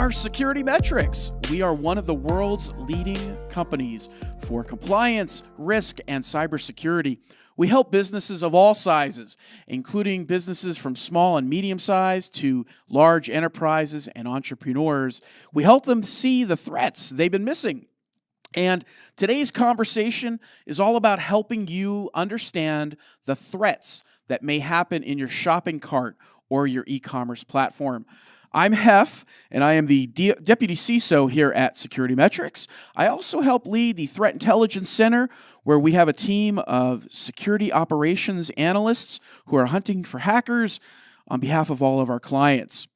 are Security Metrics. We are one of the world's leading companies for compliance, risk, and cybersecurity. We help businesses of all sizes, including businesses from small and medium size to large enterprises and entrepreneurs. We help them see the threats they've been missing. And today's conversation is all about helping you understand the threats that may happen in your shopping cart or your e-commerce platform. I'm Hef, and I am the Deputy CISO here at Security Metrics. I also help lead the Threat Intelligence Center, where we have a team of security operations analysts who are hunting for hackers on behalf of all of our clients.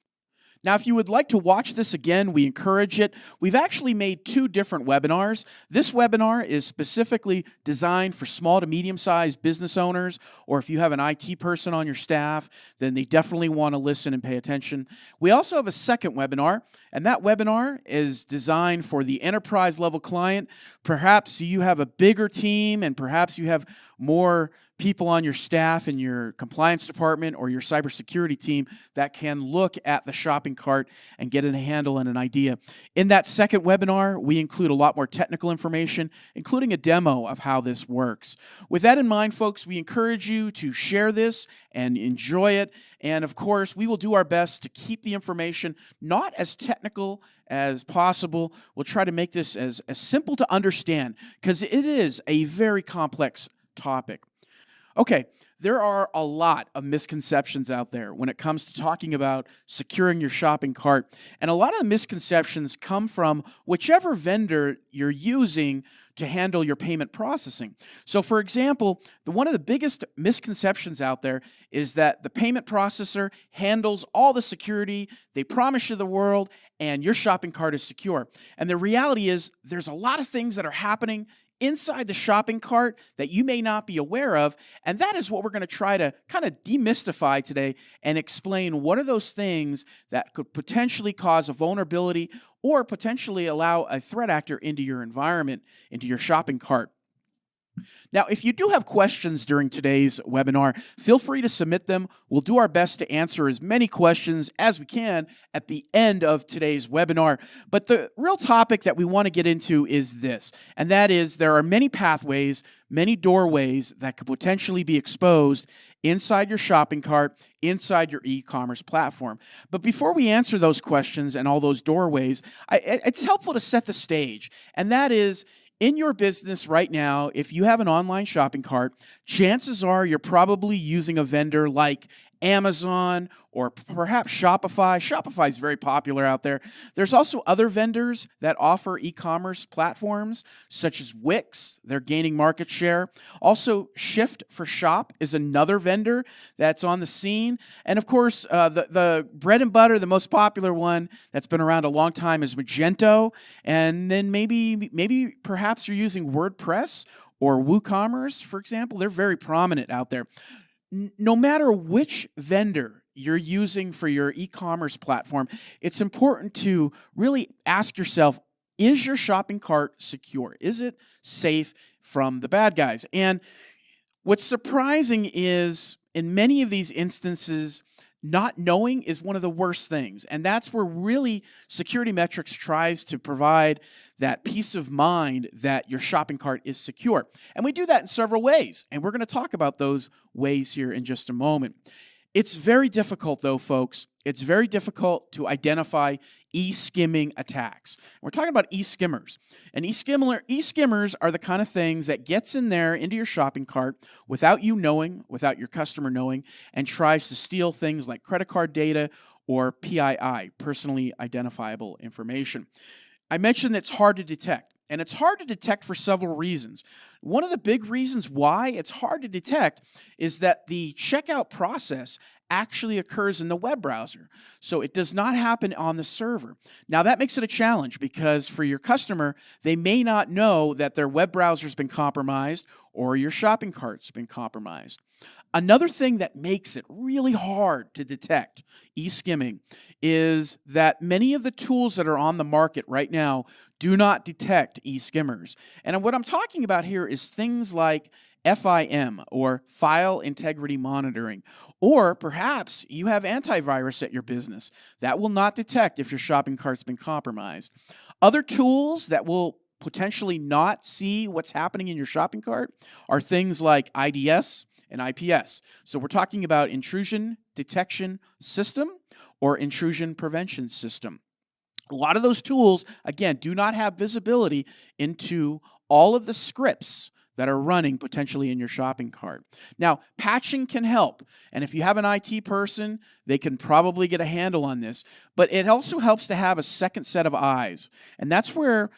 Now, if you would like to watch this again, we encourage it. We've actually made 2 different webinars. This webinar is specifically designed for small to medium-sized business owners, or if you have an IT person on your staff, then they definitely want to listen and pay attention. We also have a second webinar, and that webinar is designed for the enterprise-level client. Perhaps you have a bigger team, and perhaps you have more people on your staff in your compliance department or your cybersecurity team that can look at the shopping cart and get a handle and an idea. In that second webinar, we include a lot more technical information, including a demo of how this works. With that in mind, folks, we encourage you to share this and enjoy it. And of course, we will do our best to keep the information not as technical as possible. We'll try to make this as simple to understand because it is a very complex topic. Okay, there are a lot of misconceptions out there when it comes to talking about securing your shopping cart. And a lot of the misconceptions come from whichever vendor you're using to handle your payment processing. So for example, one of the biggest misconceptions out there is that the payment processor handles all the security, they promise you the world, and your shopping cart is secure. And the reality is there's a lot of things that are happening inside the shopping cart that you may not be aware of, and that is what we're going to try to kind of demystify today and explain what are those things that could potentially cause a vulnerability or potentially allow a threat actor into your environment, into your shopping cart. Now, if you do have questions during today's webinar, feel free to submit them. We'll do our best to answer as many questions as we can at the end of today's webinar. But the real topic that we want to get into is this, and that is there are many pathways, many doorways that could potentially be exposed inside your shopping cart, inside your e-commerce platform. But before we answer those questions and all those doorways, it's helpful to set the stage, and that is, in your business right now, if you have an online shopping cart, chances are you're probably using a vendor like Amazon or perhaps Shopify. Shopify is very popular out there. There's also other vendors that offer e-commerce platforms such as Wix. They're gaining market share. Also, Shift for Shop is another vendor that's on the scene. And of course, the bread and butter, the most popular one that's been around a long time is Magento. And then maybe perhaps you're using WordPress or WooCommerce, for example. They're very prominent out there. No matter which vendor you're using for your e-commerce platform, it's important to really ask yourself, is your shopping cart secure? Is it safe from the bad guys? And what's surprising is, in many of these instances, not knowing is one of the worst things. And that's where really Security Metrics tries to provide that peace of mind that your shopping cart is secure. And we do that in several ways. And we're going to talk about those ways here in just a moment. It's very difficult, though, folks. It's very difficult to identify e-skimming attacks. We're talking about e-skimmers. And e-skimmers are the kind of things that gets in there into your shopping cart without you knowing, without your customer knowing, and tries to steal things like credit card data or PII, personally identifiable information. I mentioned it's hard to detect. And it's hard to detect for several reasons. One of the big reasons why it's hard to detect is that the checkout process actually occurs in the web browser. So it does not happen on the server. Now that makes it a challenge because for your customer, they may not know that their web browser's been compromised or your shopping cart's been compromised. Another thing that makes it really hard to detect e-skimming is that many of the tools that are on the market right now do not detect e-skimmers. And what I'm talking about here is things like FIM, or File Integrity Monitoring, or perhaps you have antivirus at your business that will not detect if your shopping cart's been compromised. Other tools that will potentially not see what's happening in your shopping cart are things like IDS and IPS. So we're talking about intrusion detection system or intrusion prevention system. A lot of those tools, again, do not have visibility into all of the scripts that are running potentially in your shopping cart. Now, patching can help. And if you have an IT person, they can probably get a handle on this. But it also helps to have a second set of eyes. And that's where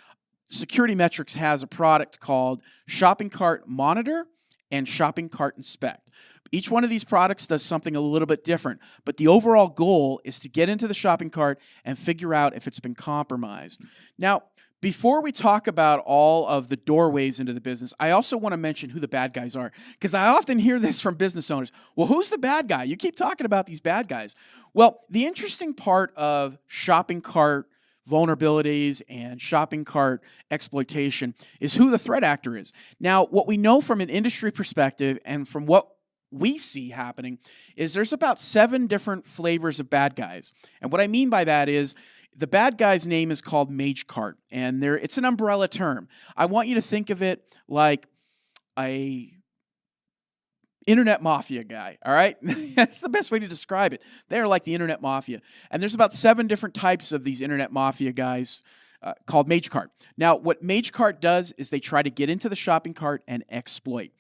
Security Metrics has a product called Shopping Cart Monitor and Shopping Cart Inspect. Each one of these products does something a little bit different, but the overall goal is to get into the shopping cart and figure out if it's been compromised. Now, before we talk about all of the doorways into the business, I also want to mention who the bad guys are, because I often hear this from business owners. Well, who's the bad guy? You keep talking about these bad guys. Well, the interesting part of shopping cart vulnerabilities and shopping cart exploitation is who the threat actor is. Now, what we know from an industry perspective and from what we see happening is there's about 7 different flavors of bad guys. And what I mean by that is the bad guy's name is called Mage Cart, and it's an umbrella term. I want you to think of it like a internet mafia guy, all right? That's the best way to describe it. They're like the internet mafia. And there's about 7 different types of these internet mafia guys called Mage Cart. Now, what Mage Cart does is they try to get into the shopping cart and exploit.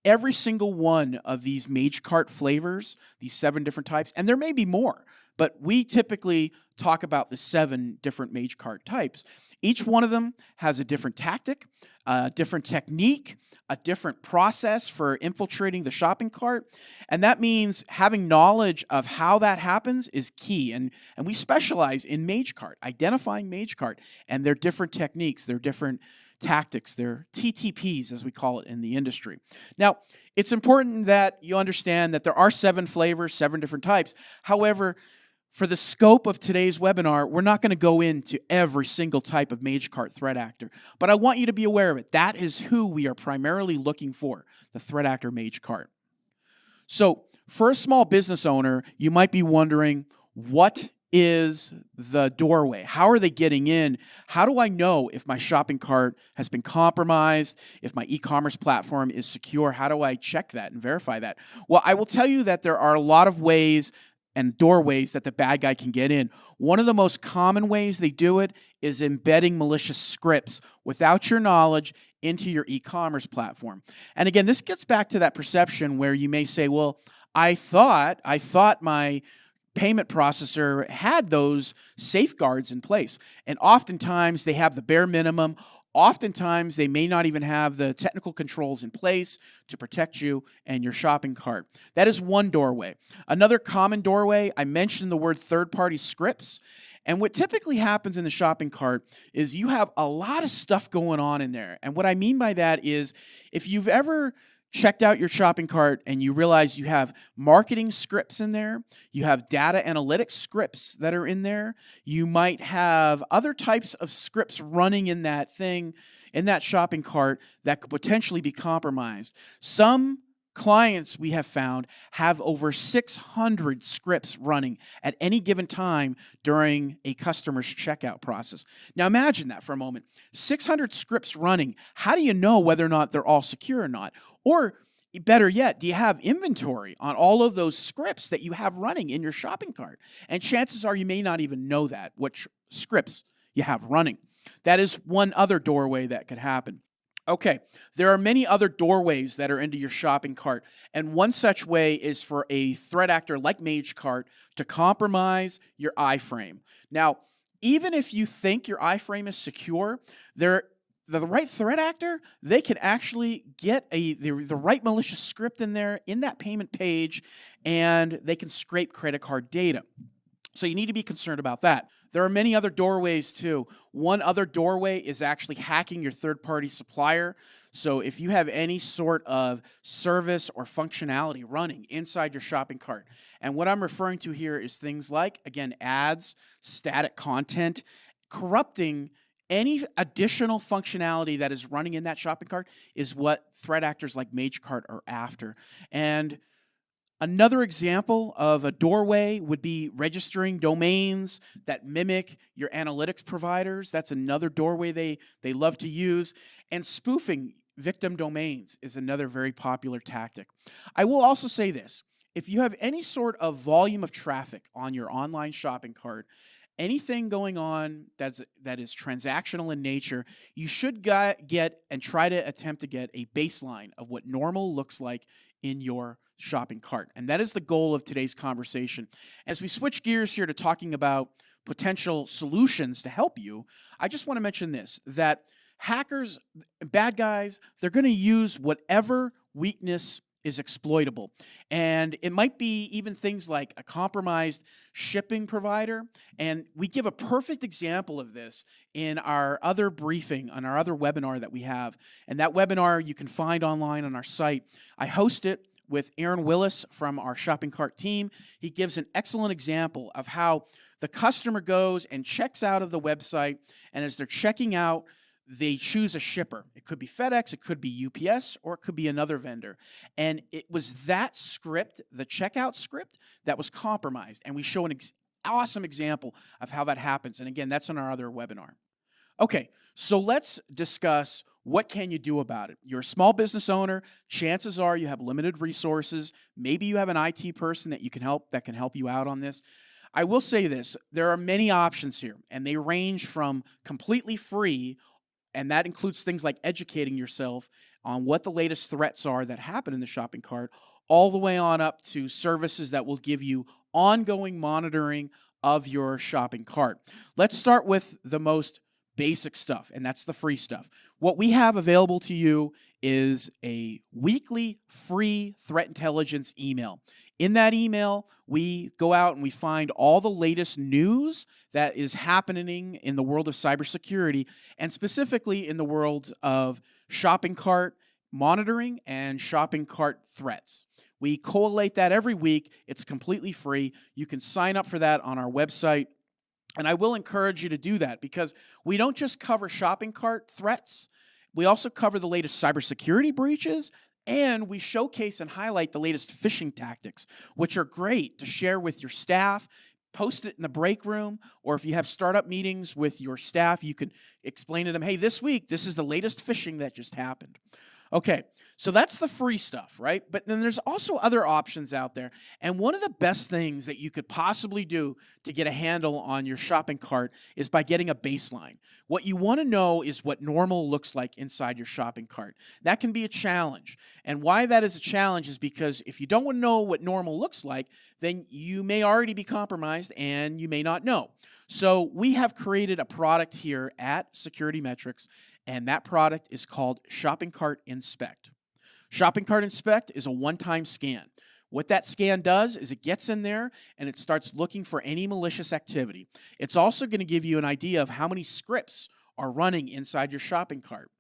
Every single one of these Mage Cart flavors, these 7 different types, and there may be more, but we typically talk about the 7 different Mage Cart types. Each one of them has a different tactic, a different technique, a different process for infiltrating the shopping cart. And that means having knowledge of how that happens is key. And we specialize in Mage Cart, identifying Mage Cart, and their different techniques, their different tactics, their TTPs, as we call it in the industry. Now, it's important that you understand that there are 7 flavors, 7 different types. However, for the scope of today's webinar, we're not going to go into every single type of Mage Cart threat actor, but I want you to be aware of it. That is who we are primarily looking for, the threat actor Mage Cart. So for a small business owner, you might be wondering, what is the doorway? How are they getting in? How do I know if my shopping cart has been compromised, if my e-commerce platform is secure? How do I check that and verify that? Well, I will tell you that there are a lot of ways and doorways that the bad guy can get in. One of the most common ways they do it is embedding malicious scripts without your knowledge into your e-commerce platform. And again, this gets back to that perception where you may say, well, I thought my payment processor had those safeguards in place. And oftentimes they have the bare minimum. Oftentimes, they may not even have the technical controls in place to protect you and your shopping cart. That is one doorway. Another common doorway, I mentioned the word third-party scripts. And what typically happens in the shopping cart is you have a lot of stuff going on in there. And what I mean by that is if you've ever checked out your shopping cart and you realize you have marketing scripts in there, you have data analytics scripts that are in there, you might have other types of scripts running in that thing, in that shopping cart that could potentially be compromised. Some clients we have found have over 600 scripts running at any given time during a customer's checkout process. Now imagine that for a moment. 600 scripts running. How do you know whether or not they're all secure or not? Or better yet, do you have inventory on all of those scripts that you have running in your shopping cart? And chances are you may not even know that, what scripts you have running. That is one other doorway that could happen. Okay, there are many other doorways that are into your shopping cart, and one such way is for a threat actor like Mage Cart to compromise your iframe. Now, even if you think your iframe is secure, the right threat actor, they can actually get the right malicious script in there, in that payment page, and they can scrape credit card data. So you need to be concerned about that. There are many other doorways too. One other doorway is actually hacking your third-party supplier. So if you have any sort of service or functionality running inside your shopping cart, and what I'm referring to here is things like, again, ads, static content, corrupting any additional functionality that is running in that shopping cart is what threat actors like MageCart are after. And another example of a doorway would be registering domains that mimic your analytics providers. That's another doorway they love to use. And spoofing victim domains is another very popular tactic. I will also say this. If you have any sort of volume of traffic on your online shopping cart, anything going on that is transactional in nature, you should get and try to attempt to get a baseline of what normal looks like in your shopping cart. And that is the goal of today's conversation. As we switch gears here to talking about potential solutions to help you, I just want to mention this, that hackers, bad guys, they're going to use whatever weakness is exploitable. And it might be even things like a compromised shipping provider. And we give a perfect example of this in our other briefing, on our other webinar that we have. And that webinar you can find online on our site. I host it with Aaron Willis from our shopping cart team. He gives an excellent example of how the customer goes and checks out of the website. And as they're checking out, they choose a shipper. It could be FedEx, it could be UPS, or it could be another vendor. And it was that script, the checkout script, that was compromised. And we show an awesome example of how that happens. And again, that's on our other webinar. Okay, so let's discuss what can you do about it. You're a small business owner. Chances are you have limited resources. Maybe you have an IT person that can help you out on this. I will say this, there are many options here, and they range from completely free, and that includes things like educating yourself on what the latest threats are that happen in the shopping cart, all the way on up to services that will give you ongoing monitoring of your shopping cart. Let's start with the most basic stuff, and that's the free stuff. What we have available to you is a weekly free threat intelligence email. In that email, we go out and we find all the latest news that is happening in the world of cybersecurity, and specifically in the world of shopping cart monitoring and shopping cart threats. We collate that every week. It's completely free. You can sign up for that on our website. And I will encourage you to do that because we don't just cover shopping cart threats. We also cover the latest cybersecurity breaches, and we showcase and highlight the latest phishing tactics, which are great to share with your staff. Post it in the break room, or if you have startup meetings with your staff, you can explain to them, hey, this week, this is the latest phishing that just happened. Okay, so that's the free stuff, right? But then there's also other options out there. And one of the best things that you could possibly do to get a handle on your shopping cart is by getting a baseline. What you want to know is what normal looks like inside your shopping cart. That can be a challenge. And why that is a challenge is because if you don't know what normal looks like, then you may already be compromised and you may not know. So we have created a product here at Security Metrics, and that product is called Shopping Cart Inspect. Shopping Cart Inspect is a one-time scan. What that scan does is it gets in there and it starts looking for any malicious activity. It's also going to give you an idea of how many scripts are running inside your shopping cart.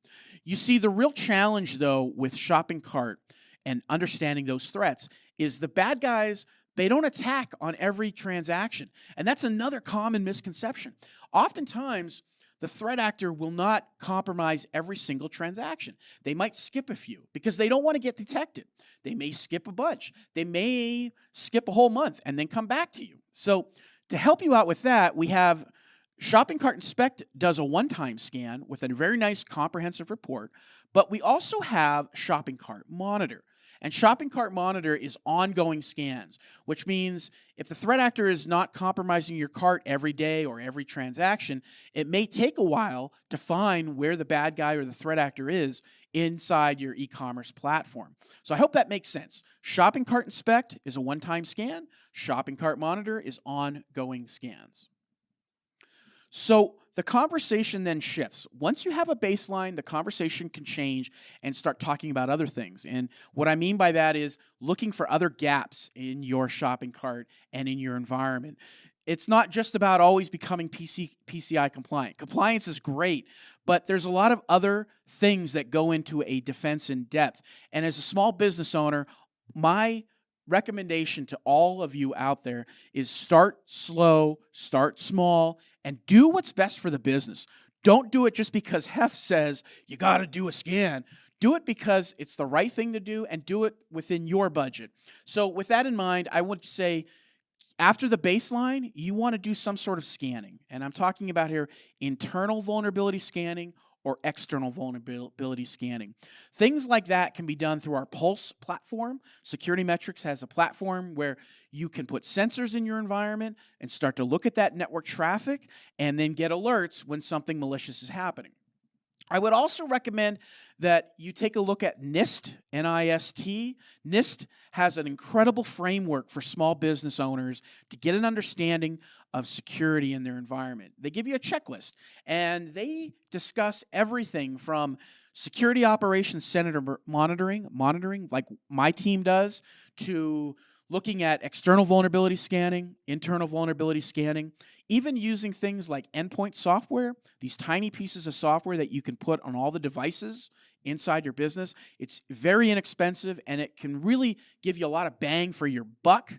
You see, the real challenge, though, with shopping cart and understanding those threats is the bad guys, they don't attack on every transaction. And that's another common misconception. Oftentimes, the threat actor will not compromise every single transaction. They might skip a few because they don't want to get detected. They may skip a bunch. They may skip a whole month and then come back to you. So to help you out with that, we have Shopping Cart Inspect does a one-time scan with a very nice comprehensive report, but we also have Shopping Cart Monitor. And Shopping Cart Monitor is ongoing scans, which means if the threat actor is not compromising your cart every day or every transaction, it may take a while to find where the bad guy or the threat actor is inside your e-commerce platform. So I hope that makes sense. Shopping Cart Inspect is a one-time scan. Shopping Cart Monitor is ongoing scans. So the conversation then shifts. Once you have a baseline, the conversation can change and start talking about other things. And what I mean by that is looking for other gaps in your shopping cart and in your environment. It's not just about always becoming PCI compliant. Compliance is great, but there's a lot of other things that go into a defense in depth. And as a small business owner, my recommendation to all of you out there is start slow, start small, and do what's best for the business. Don't do it just because Hef says you got to do a scan. Do it because it's the right thing to do, and do it within your budget. So with that in mind, I would say after the baseline, you want to do some sort of scanning. And I'm talking about here internal vulnerability scanning or external vulnerability scanning. Things like that can be done through our Pulse platform. Security Metrics has a platform where you can put sensors in your environment and start to look at that network traffic and then get alerts when something malicious is happening. I would also recommend that you take a look at NIST, N-I-S-T. NIST has an incredible framework for small business owners to get an understanding of security in their environment. They give you a checklist, and they discuss everything from security operations center monitoring like my team does, to looking at external vulnerability scanning, internal vulnerability scanning, even using things like endpoint software, these tiny pieces of software that you can put on all the devices inside your business. It's very inexpensive, and it can really give you a lot of bang for your buck.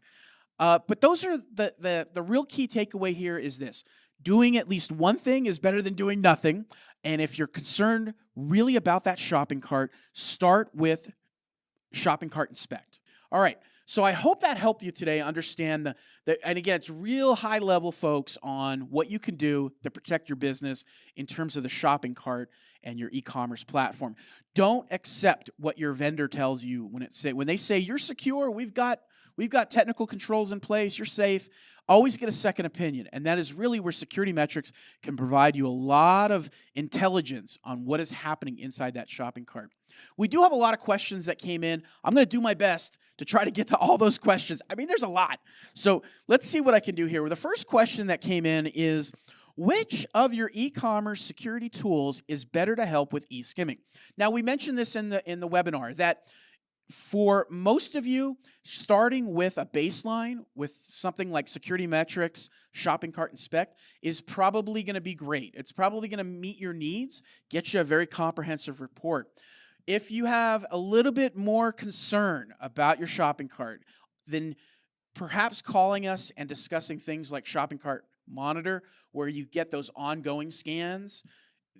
But those are the real key takeaway here is this. Doing at least one thing is better than doing nothing. And if you're concerned really about that shopping cart, start with Shopping Cart Inspect. All right. So I hope that helped you today understand and again, it's real high level, folks, on what you can do to protect your business in terms of the shopping cart and your e-commerce platform. Don't accept what your vendor tells you when they say you're secure, we've got technical controls in place, you're safe. Always get a second opinion, and that is really where Security Metrics can provide you a lot of intelligence on what is happening inside that shopping cart. We do have a lot of questions that came in. I'm going to do my best to try to get to all those questions. I mean, there's a lot. So let's see what I can do here. Well, the first question that came in is, which of your e-commerce security tools is better to help with e-skimming? Now, we mentioned this in the webinar that for most of you, starting with a baseline with something like Security Metrics, Shopping Cart Inspect is probably going to be great. It's probably going to meet your needs, get you a very comprehensive report. If you have a little bit more concern about your shopping cart, then perhaps calling us and discussing things like Shopping Cart Monitor, where you get those ongoing scans,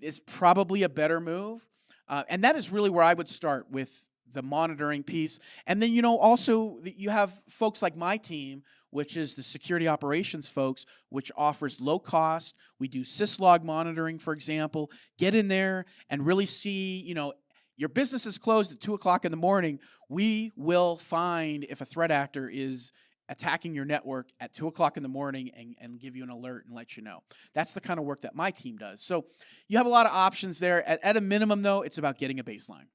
is probably a better move. And that is really where I would start with the monitoring piece. And then, also you have folks like my team, which is the security operations folks, which offers low cost. We do syslog monitoring, for example. Get in there and really see, your business is closed at 2 o'clock in the morning. We will find if a threat actor is attacking your network at 2 o'clock in the morning and give you an alert and let you know. That's the kind of work that my team does. So you have a lot of options there. At a minimum, though, it's about getting a baseline.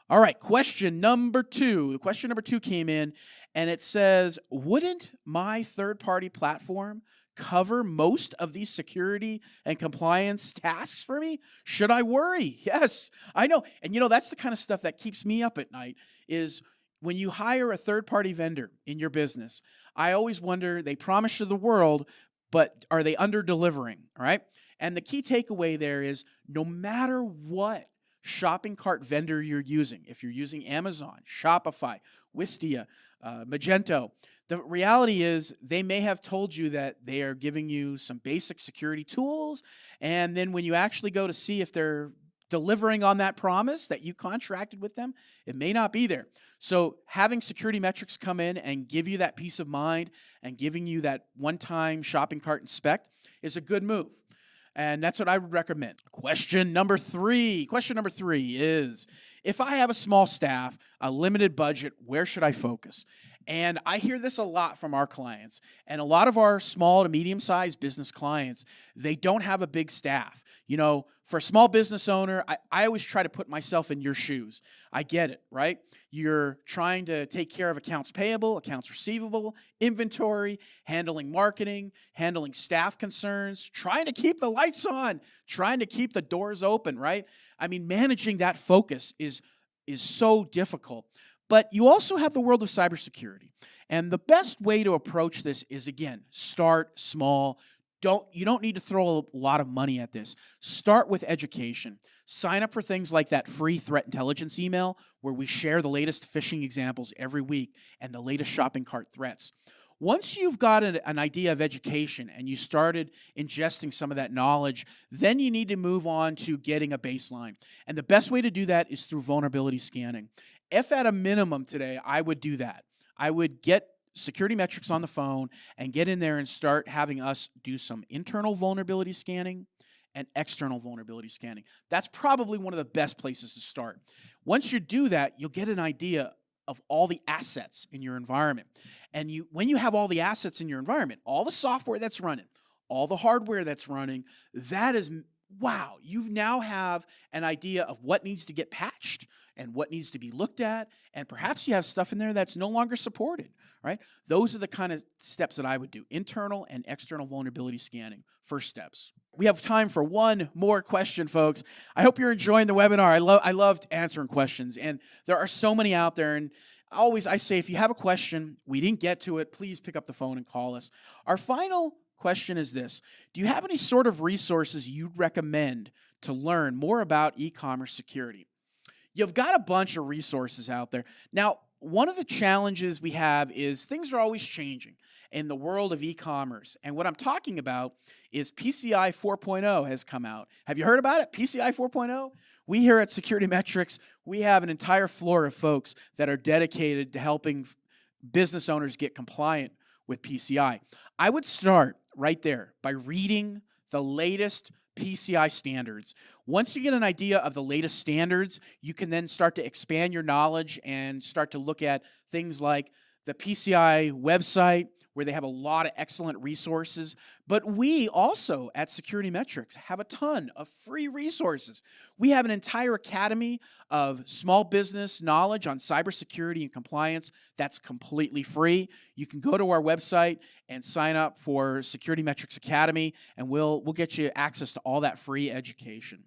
All right, question number 2. Question number 2 came in, and it says, wouldn't my third-party platform cover most of these security and compliance tasks for me? Should I worry? Yes, I know. And, that's the kind of stuff that keeps me up at night is when you hire a third-party vendor in your business, I always wonder, they promise you the world, but are they under-delivering, all right? And the key takeaway there is no matter what shopping cart vendor you're using, if you're using Amazon, Shopify, Wistia, Magento, the reality is they may have told you that they are giving you some basic security tools, and then when you actually go to see if they're delivering on that promise that you contracted with them, it may not be there. So having Security Metrics come in and give you that peace of mind and giving you that one-time shopping cart inspect is a good move. And that's what I would recommend. Question number 3. Question number 3 is, if I have a small staff, a limited budget, where should I focus? And I hear this a lot from our clients. And a lot of our small to medium-sized business clients, they don't have a big staff. For a small business owner, I always try to put myself in your shoes. I get it, right? You're trying to take care of accounts payable, accounts receivable, inventory, handling marketing, handling staff concerns, trying to keep the lights on, trying to keep the doors open, right? I mean, managing that focus is so difficult. But you also have the world of cybersecurity. And the best way to approach this is, again, start small. You don't need to throw a lot of money at this. Start with education. Sign up for things like that free threat intelligence email where we share the latest phishing examples every week and the latest shopping cart threats. Once you've got an idea of education and you started ingesting some of that knowledge, then you need to move on to getting a baseline. And the best way to do that is through vulnerability scanning. If at a minimum today, I would do that. I would get Security Metrics on the phone and get in there and start having us do some internal vulnerability scanning and external vulnerability scanning. That's probably one of the best places to start. Once you do that, you'll get an idea of all the assets in your environment. And when you have all the assets in your environment, all the software that's running, all the hardware that's running, that is, wow, you now have an idea of what needs to get patched and what needs to be looked at, and perhaps you have stuff in there that's no longer supported, right? Those are the kind of steps that I would do, internal and external vulnerability scanning, first steps. We have time for one more question, folks. I hope you're enjoying the webinar. I loved answering questions, and there are so many out there, and I say, if you have a question, we didn't get to it, please pick up the phone and call us. Our final question is this: do you have any sort of resources you'd recommend to learn more about e-commerce security? You've got a bunch of resources out there. Now, one of the challenges we have is things are always changing in the world of e-commerce. And what I'm talking about is PCI 4.0 has come out. Have you heard about it? PCI 4.0? We here at Security Metrics, we have an entire floor of folks that are dedicated to helping business owners get compliant with PCI. I would start right there by reading the latest PCI standards. Once you get an idea of the latest standards, you can then start to expand your knowledge and start to look at things like the PCI website, where they have a lot of excellent resources. But we also at Security Metrics have a ton of free resources. We have an entire academy of small business knowledge on cybersecurity and compliance that's completely free. You can go to our website and sign up for Security Metrics Academy, and we'll get you access to all that free education.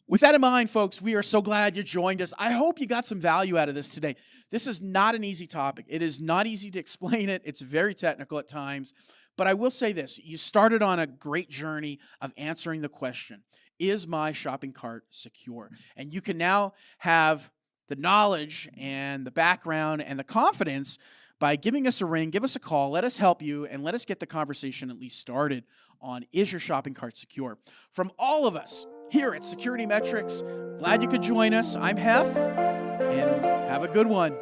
With that in mind, folks, we are so glad you joined us. I hope you got some value out of this today. This is not an easy topic. It is not easy to explain it. It's very technical at times. But I will say this: you started on a great journey of answering the question, is my shopping cart secure? And you can now have the knowledge and the background and the confidence by giving us a ring, give us a call, let us help you, and let us get the conversation at least started on, is your shopping cart secure? From all of us here at Security Metrics, glad you could join us. I'm Hef, and have a good one.